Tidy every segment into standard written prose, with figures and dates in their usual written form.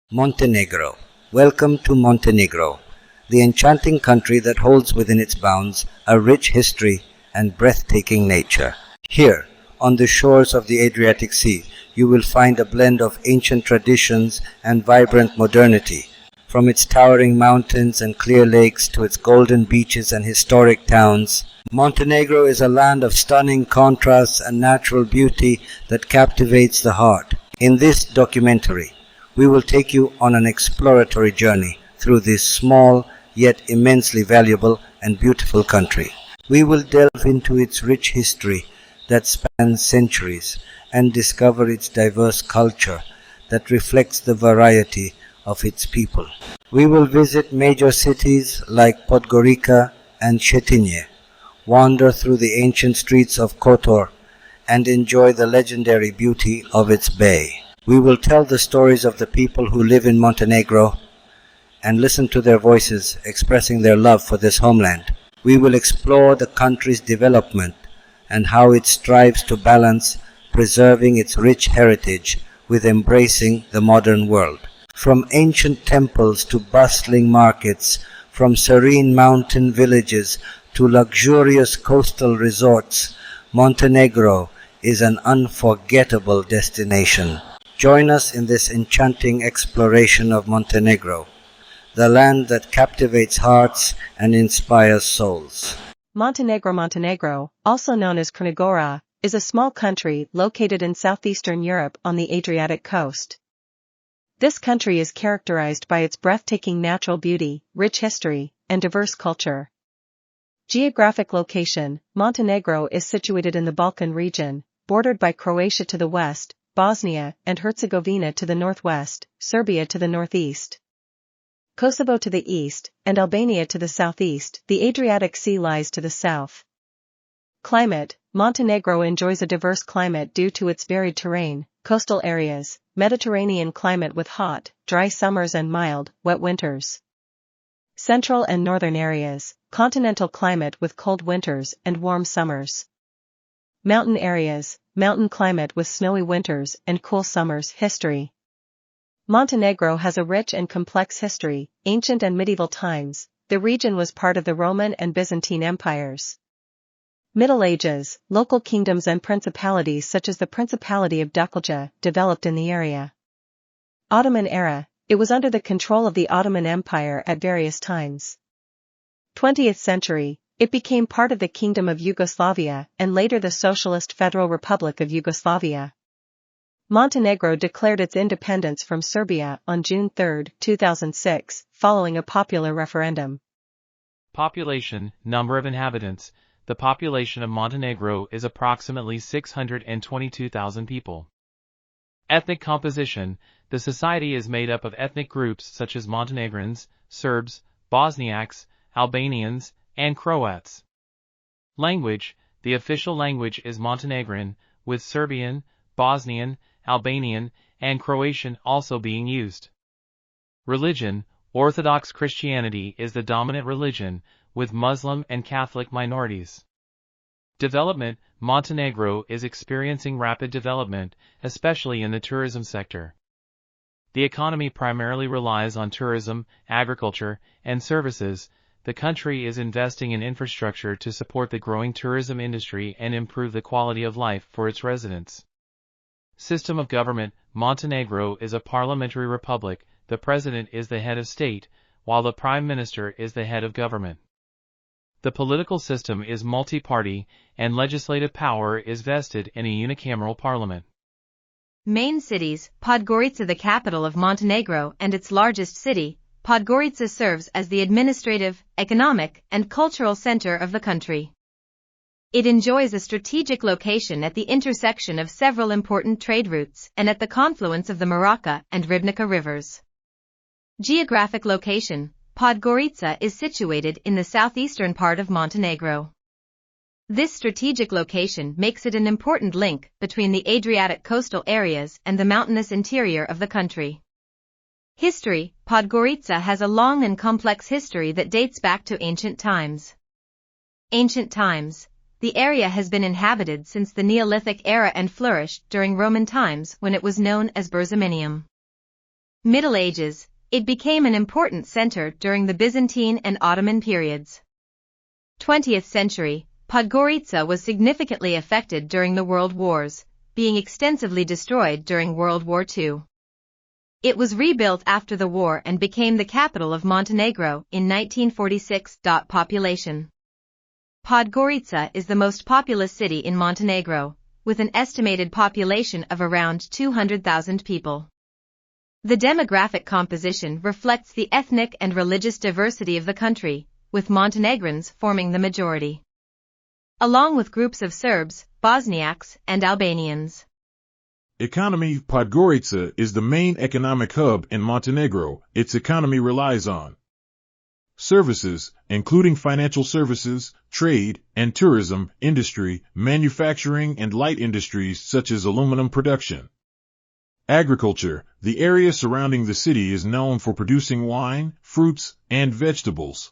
Montenegro. Welcome to Montenegro, the enchanting country that holds within its bounds a rich history and breathtaking nature. Here, on the shores of the Adriatic Sea, you will find a blend of ancient traditions and vibrant modernity. From its towering mountains and clear lakes to its golden beaches and historic towns, Montenegro is a land of stunning contrasts and natural beauty that captivates the heart. In this documentary, we will take you on an exploratory journey through this small yet immensely valuable and beautiful country. We will delve into its rich history that spans centuries and discover its diverse culture that reflects the variety of its people. We will visit major cities like Podgorica and Cetinje, wander through the ancient streets of Kotor, and enjoy the legendary beauty of its bay. We will tell the stories of the people who live in Montenegro and listen to their voices expressing their love for this homeland. We will explore the country's development and how it strives to balance preserving its rich heritage with embracing the modern world. From ancient temples to bustling markets, from serene mountain villages to luxurious coastal resorts, Montenegro is an unforgettable destination. Join us in this enchanting exploration of Montenegro, the land that captivates hearts and inspires souls. Montenegro, also known as Crna Gora, is a small country located in southeastern Europe on the Adriatic coast. This country is characterized by its breathtaking natural beauty, rich history, and diverse culture. Geographic location: Montenegro is situated in the Balkan region, bordered by Croatia to the west, Bosnia and Herzegovina to the northwest, Serbia to the northeast, Kosovo to the east, and Albania to the southeast. The Adriatic Sea lies to the south. Climate: Montenegro enjoys a diverse climate due to its varied terrain, coastal areas, Mediterranean climate with hot, dry summers and mild, wet winters. Central and northern areas, continental climate with cold winters and warm summers. Mountain areas, mountain climate with snowy winters and cool summers. History: Montenegro has a rich and complex history. Ancient and medieval times, the region was part of the Roman and Byzantine empires. Middle Ages, local kingdoms and principalities such as the Principality of Duklja developed in the area. Ottoman era, it was under the control of the Ottoman Empire at various times. 20th century, it became part of the Kingdom of Yugoslavia and later the Socialist Federal Republic of Yugoslavia. Montenegro declared its independence from Serbia on June 3, 2006, following a popular referendum. Population, number of inhabitants. The population of Montenegro is approximately 622,000 people. Ethnic composition: the society is made up of ethnic groups such as Montenegrins, Serbs, Bosniaks, Albanians, and Croats. Language: the official language is Montenegrin, with Serbian, Bosnian, Albanian, and Croatian also being used. Religion: Orthodox Christianity is the dominant religion, with Muslim and Catholic minorities. Development: Montenegro is experiencing rapid development, especially in the tourism sector. The economy primarily relies on tourism, agriculture, and services. The country is investing in infrastructure to support the growing tourism industry and improve the quality of life for its residents. System of government: Montenegro is a parliamentary republic. The president is the head of state, while the prime minister is the head of government. The political system is multi-party, and legislative power is vested in a unicameral parliament. Main cities: Podgorica, the capital of Montenegro and its largest city, Podgorica serves as the administrative, economic, and cultural center of the country. It enjoys a strategic location at the intersection of several important trade routes and at the confluence of the Maraca and Ribnica rivers. Geographic location: Podgorica is situated in the southeastern part of Montenegro. This strategic location makes it an important link between the Adriatic coastal areas and the mountainous interior of the country. History: Podgorica has a long and complex history that dates back to ancient times. Ancient times: the area has been inhabited since the Neolithic era and flourished during Roman times when it was known as Burziminium. Middle Ages, it became an important center during the Byzantine and Ottoman periods. 20th century, Podgorica was significantly affected during the World Wars, being extensively destroyed during World War II. It was rebuilt after the war and became the capital of Montenegro in 1946. Population. Podgorica is the most populous city in Montenegro, with an estimated population of around 200,000 people. The demographic composition reflects the ethnic and religious diversity of the country, with Montenegrins forming the majority, along with groups of Serbs, Bosniaks, and Albanians. Economy. Podgorica is the main economic hub in Montenegro. Its economy relies on services, including financial services, trade and tourism, industry, manufacturing and light industries such as aluminum production. Agriculture. The area surrounding the city is known for producing wine, fruits, and vegetables.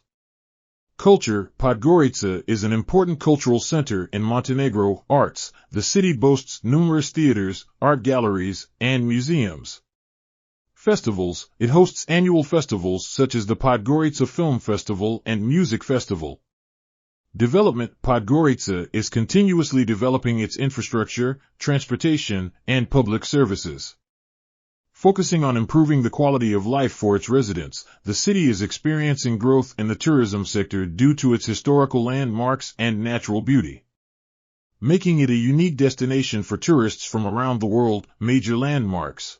Culture. Podgorica is an important cultural center in Montenegro. Arts. The city boasts numerous theaters, art galleries, and museums. Festivals. It hosts annual festivals such as the Podgorica Film Festival and Music Festival. Development. Podgorica is continuously developing its infrastructure, transportation, and public services. Focusing on improving the quality of life for its residents, the city is experiencing growth in the tourism sector due to its historical landmarks and natural beauty, making it a unique destination for tourists from around the world. Major landmarks.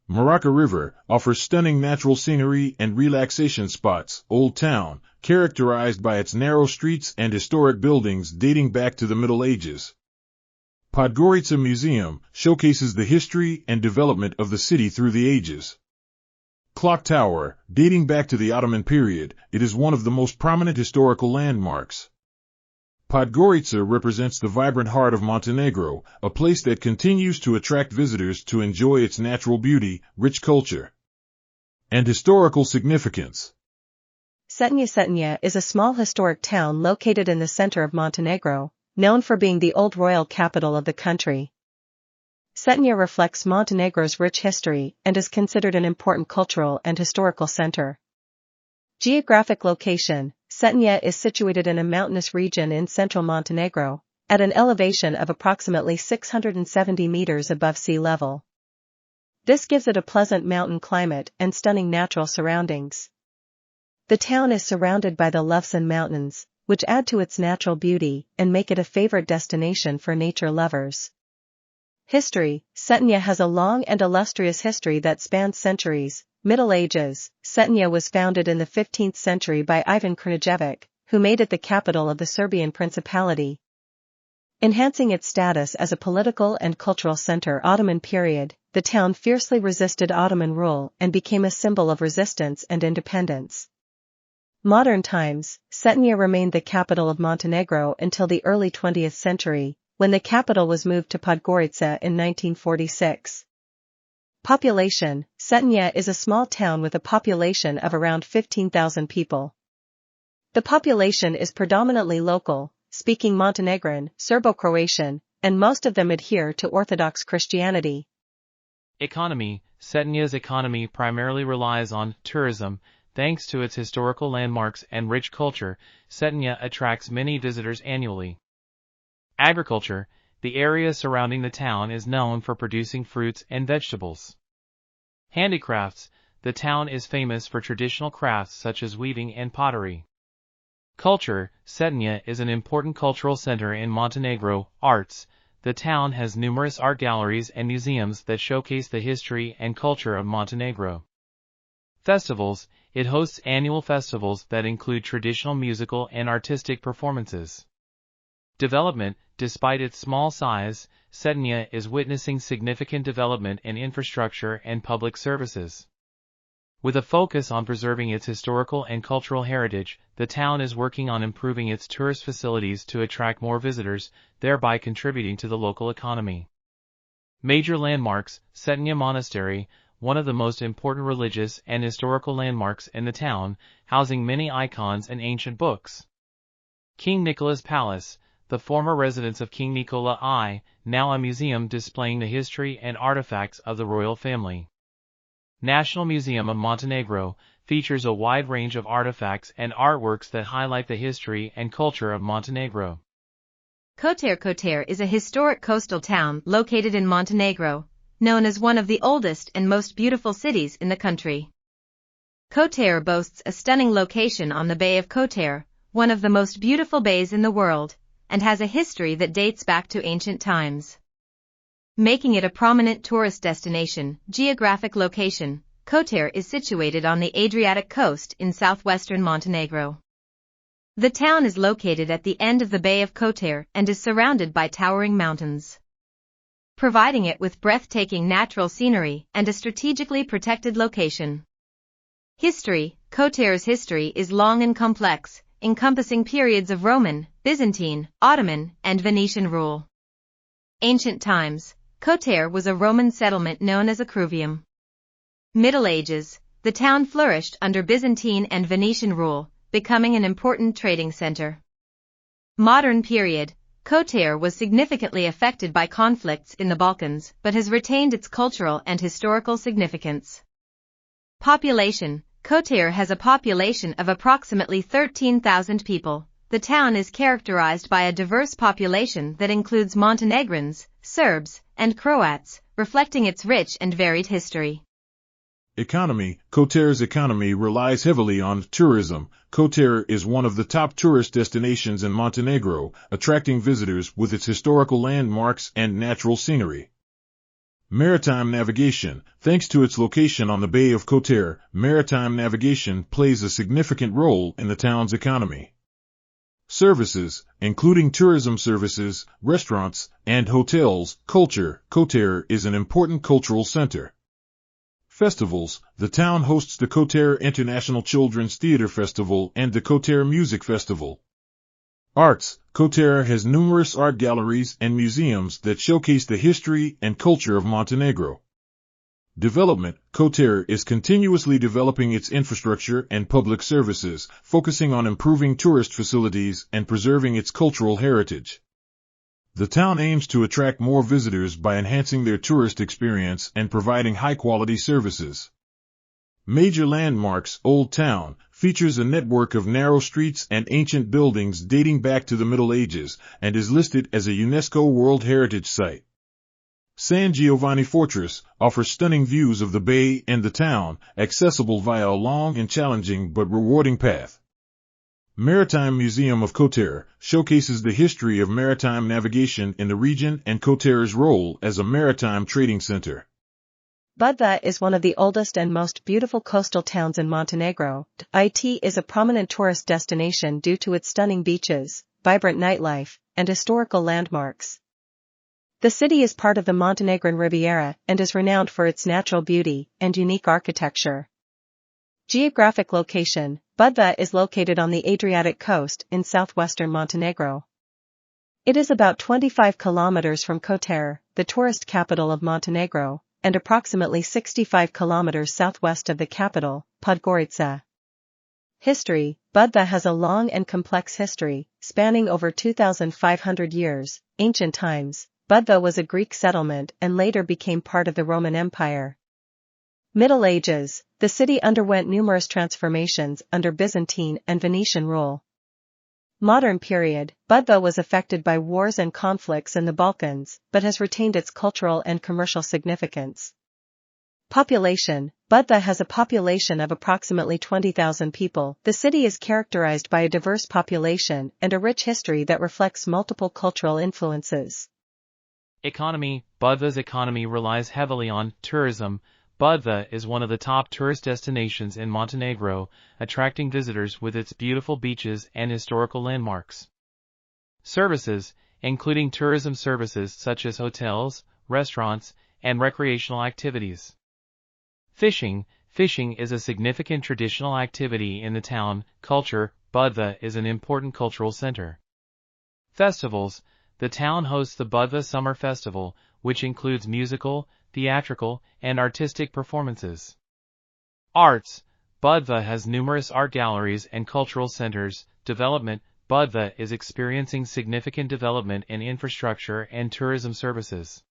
Maraca River offers stunning natural scenery and relaxation spots. Old Town, characterized by its narrow streets and historic buildings dating back to the Middle Ages. Podgorica Museum showcases the history and development of the city through the ages. Clock Tower, dating back to the Ottoman period, it is one of the most prominent historical landmarks. Podgorica represents the vibrant heart of Montenegro, a place that continues to attract visitors to enjoy its natural beauty, rich culture, and historical significance. Cetinje is a small historic town located in the center of Montenegro, known for being the old royal capital of the country. Cetinje reflects Montenegro's rich history and is considered an important cultural and historical center. Geographic location. Cetinje is situated in a mountainous region in central Montenegro, at an elevation of approximately 670 meters above sea level. This gives it a pleasant mountain climate and stunning natural surroundings. The town is surrounded by the Lovsan Mountains, which add to its natural beauty and make it a favorite destination for nature lovers. History. Cetinje has a long and illustrious history that spans centuries. Middle Ages. Cetinje was founded in the 15th century by Ivan Krnjević, who made it the capital of the Serbian Principality, enhancing its status as a political and cultural center. Ottoman period. The town fiercely resisted Ottoman rule and became a symbol of resistance and independence. Modern times. Cetinje remained the capital of Montenegro until the early 20th century, when the capital was moved to Podgorica in 1946. Population. Cetinje is a small town with a population of around 15,000 people. The population is predominantly local, speaking Montenegrin, Serbo-Croatian, and most of them adhere to Orthodox Christianity. Economy. Cetinje's economy primarily relies on tourism. Thanks to its historical landmarks and rich culture, Cetinje attracts many visitors annually. Agriculture. The area surrounding the town is known for producing fruits and vegetables. Handicrafts. The town is famous for traditional crafts such as weaving and pottery. Culture. Cetinje is an important cultural center in Montenegro. Arts. The town has numerous art galleries and museums that showcase the history and culture of Montenegro. Festivals. It hosts annual festivals that include traditional musical and artistic performances. Development. Despite its small size, Cetinje is witnessing significant development in infrastructure and public services. With a focus on preserving its historical and cultural heritage, the town is working on improving its tourist facilities to attract more visitors, thereby contributing to the local economy. Major landmarks. Cetinje Monastery, one of the most important religious and historical landmarks in the town, housing many icons and ancient books. King Nicola's Palace, the former residence of King Nikola I, now a museum displaying the history and artifacts of the royal family. National Museum of Montenegro features a wide range of artifacts and artworks that highlight the history and culture of Montenegro. Kotor is a historic coastal town located in Montenegro, known as one of the oldest and most beautiful cities in the country. Kotor boasts a stunning location on the Bay of Kotor, one of the most beautiful bays in the world, and has a history that dates back to ancient times. Making it a prominent tourist destination. Geographic location: Kotor is situated on the Adriatic coast in southwestern Montenegro. The town is located at the end of the Bay of Kotor and is surrounded by towering mountains, providing it with breathtaking natural scenery and a strategically protected location. History: Kotor's history is long and complex, encompassing periods of Roman, Byzantine, Ottoman, and Venetian rule. Ancient times: Kotor was a Roman settlement known as Acruvium. Middle Ages: the town flourished under Byzantine and Venetian rule, becoming an important trading center. Modern period: Kotor was significantly affected by conflicts in the Balkans but has retained its cultural and historical significance. Population: Kotor has a population of approximately 13,000 people. The town is characterized by a diverse population that includes Montenegrins, Serbs, and Croats, reflecting its rich and varied history. Economy: Kotor's economy relies heavily on tourism. Kotor is one of the top tourist destinations in Montenegro, attracting visitors with its historical landmarks and natural scenery. Maritime navigation: thanks to its location on the Bay of Kotor, maritime navigation plays a significant role in the town's economy. Services, including tourism services, restaurants, and hotels. Culture: Kotor is an important cultural center. Festivals: the town hosts the Kotor International Children's Theater Festival and the Kotor Music Festival. Arts: Kotor has numerous art galleries and museums that showcase the history and culture of Montenegro. Development: Kotor is continuously developing its infrastructure and public services, focusing on improving tourist facilities and preserving its cultural heritage. The town aims to attract more visitors by enhancing their tourist experience and providing high-quality services. Major landmarks: Old Town features a network of narrow streets and ancient buildings dating back to the Middle Ages and is listed as a UNESCO World Heritage Site. San Giovanni Fortress offers stunning views of the bay and the town, accessible via a long and challenging but rewarding path. Maritime Museum of Kotor showcases the history of maritime navigation in the region and Kotor's role as a maritime trading center. Budva is one of the oldest and most beautiful coastal towns in Montenegro. It is a prominent tourist destination due to its stunning beaches, vibrant nightlife, and historical landmarks. The city is part of the Montenegrin Riviera and is renowned for its natural beauty and unique architecture. Geographic location: Budva is located on the Adriatic coast in southwestern Montenegro. It is about 25 kilometers from Kotor, the tourist capital of Montenegro, and approximately 65 kilometers southwest of the capital, Podgorica. History: Budva has a long and complex history, spanning over 2,500 years. Ancient times: Budva was a Greek settlement and later became part of the Roman Empire. Middle Ages: the city underwent numerous transformations under Byzantine and Venetian rule. Modern period: Budva was affected by wars and conflicts in the Balkans, but has retained its cultural and commercial significance. Population: Budva has a population of approximately 20,000 people. The city is characterized by a diverse population and a rich history that reflects multiple cultural influences. Economy: Budva's economy relies heavily on tourism. Budva is one of the top tourist destinations in Montenegro, attracting visitors with its beautiful beaches and historical landmarks. Services, including tourism services such as hotels, restaurants, and recreational activities. Fishing: fishing is a significant traditional activity in the town. Culture: Budva is an important cultural center. Festivals: the town hosts the Budva Summer Festival, which includes musical, theatrical, and artistic performances. Arts: Budva has numerous art galleries and cultural centers. Development: Budva is experiencing significant development in infrastructure and tourism services.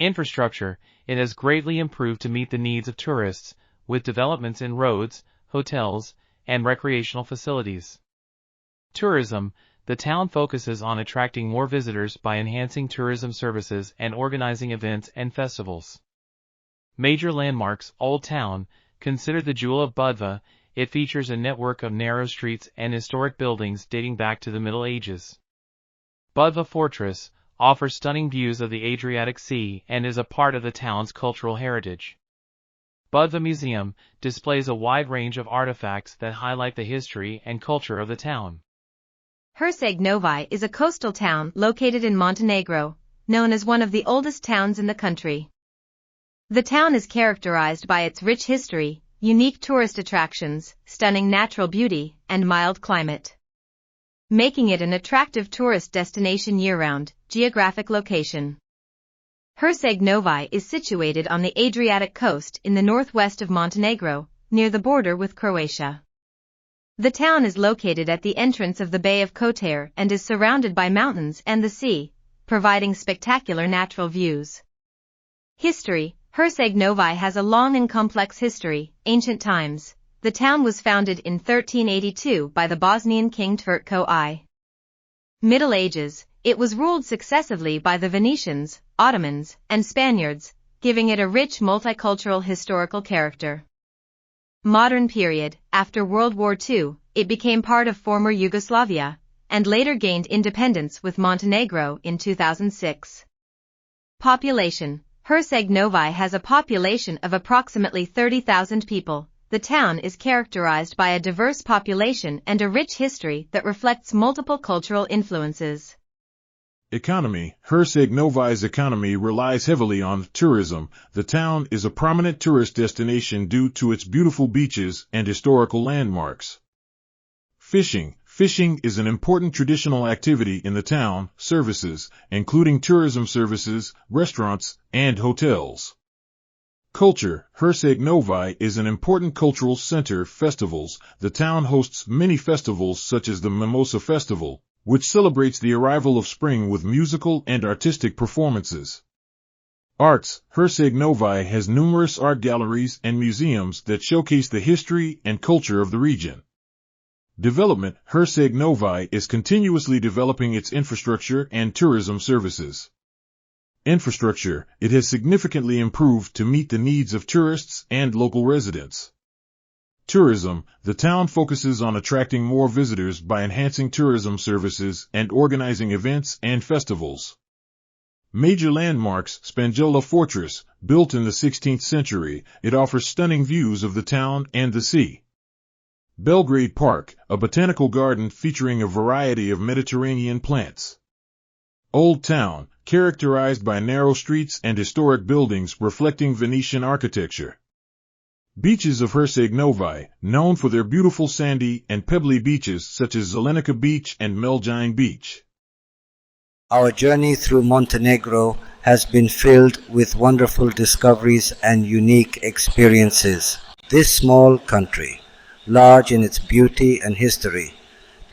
Infrastructure: it has greatly improved to meet the needs of tourists, with developments in roads, hotels, and recreational facilities. Tourism: the town focuses on attracting more visitors by enhancing tourism services and organizing events and festivals. Major landmarks: Old Town, considered the jewel of Budva, it features a network of narrow streets and historic buildings dating back to the Middle Ages. Budva Fortress offers stunning views of the Adriatic Sea and is a part of the town's cultural heritage. Budva Museum displays a wide range of artifacts that highlight the history and culture of the town. Herceg Novi is a coastal town located in Montenegro, known as one of the oldest towns in the country. The town is characterized by its rich history, unique tourist attractions, stunning natural beauty, and mild climate, making it an attractive tourist destination year-round. Geographic location: Herceg Novi is situated on the Adriatic coast in the northwest of Montenegro, near the border with Croatia. The town is located at the entrance of the Bay of Kotar and is surrounded by mountains and the sea, providing spectacular natural views. History: Herceg Novi has a long and complex history. Ancient times: the town was founded in 1382 by the Bosnian king Tvrtko I. Middle Ages: it was ruled successively by the Venetians, Ottomans, and Spaniards, giving it a rich multicultural historical character. Modern period: after World War II, it became part of former Yugoslavia, and later gained independence with Montenegro in 2006. Population: Herceg Novi has a population of approximately 30,000 people. The town is characterized by a diverse population and a rich history that reflects multiple cultural influences. Economy: Herceg Novi's economy relies heavily on tourism. The town is a prominent tourist destination due to its beautiful beaches and historical landmarks. Fishing: fishing is an important traditional activity in the town. Services, including tourism services, restaurants, and hotels. Culture: Herceg Novi is an important cultural center. Festivals: the town hosts many festivals such as the Mimosa Festival, which celebrates the arrival of spring with musical and artistic performances. Arts: Herceg Novi has numerous art galleries and museums that showcase the history and culture of the region. Development: Herceg Novi is continuously developing its infrastructure and tourism services. Infrastructure: it has significantly improved to meet the needs of tourists and local residents. Tourism: the town focuses on attracting more visitors by enhancing tourism services and organizing events and festivals. Major landmarks: Spanjola Fortress, built in the 16th century, it offers stunning views of the town and the sea. Belgrade Park, a botanical garden featuring a variety of Mediterranean plants. Old Town, characterized by narrow streets and historic buildings reflecting Venetian architecture. Beaches of Herceg Novi, known for their beautiful sandy and pebbly beaches such as Zelenica Beach and Meljine Beach. Our journey through Montenegro has been filled with wonderful discoveries and unique experiences. This small country, large in its beauty and history,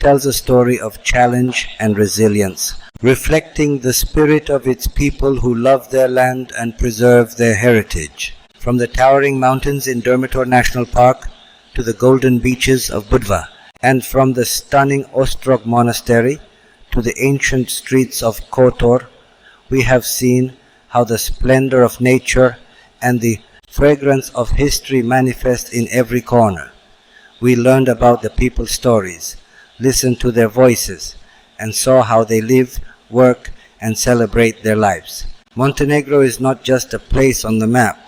tells a story of challenge and resilience, reflecting the spirit of its people who love their land and preserve their heritage. From the towering mountains in Dermitor National Park to the golden beaches of Budva, and from the stunning Ostrog Monastery to the ancient streets of Kotor, we have seen how the splendor of nature and the fragrance of history manifest in every corner. We learned about the people's stories, listened to their voices, and saw how they live, work, and celebrate their lives. Montenegro is not just a place on the map.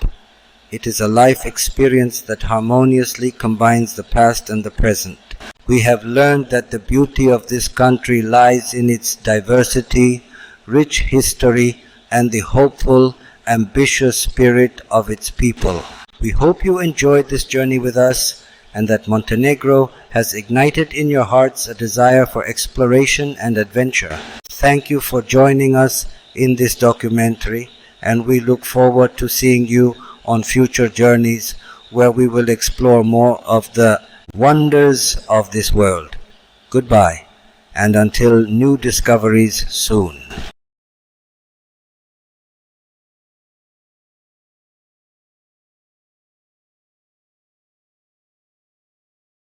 It is a life experience that harmoniously combines the past and the present. We have learned that the beauty of this country lies in its diversity, rich history, and the hopeful, ambitious spirit of its people. We hope you enjoyed this journey with us and that Montenegro has ignited in your hearts a desire for exploration and adventure. Thank you for joining us in this documentary, and we look forward to seeing you on future journeys where we will explore more of the wonders of this world. Goodbye, and until new discoveries soon.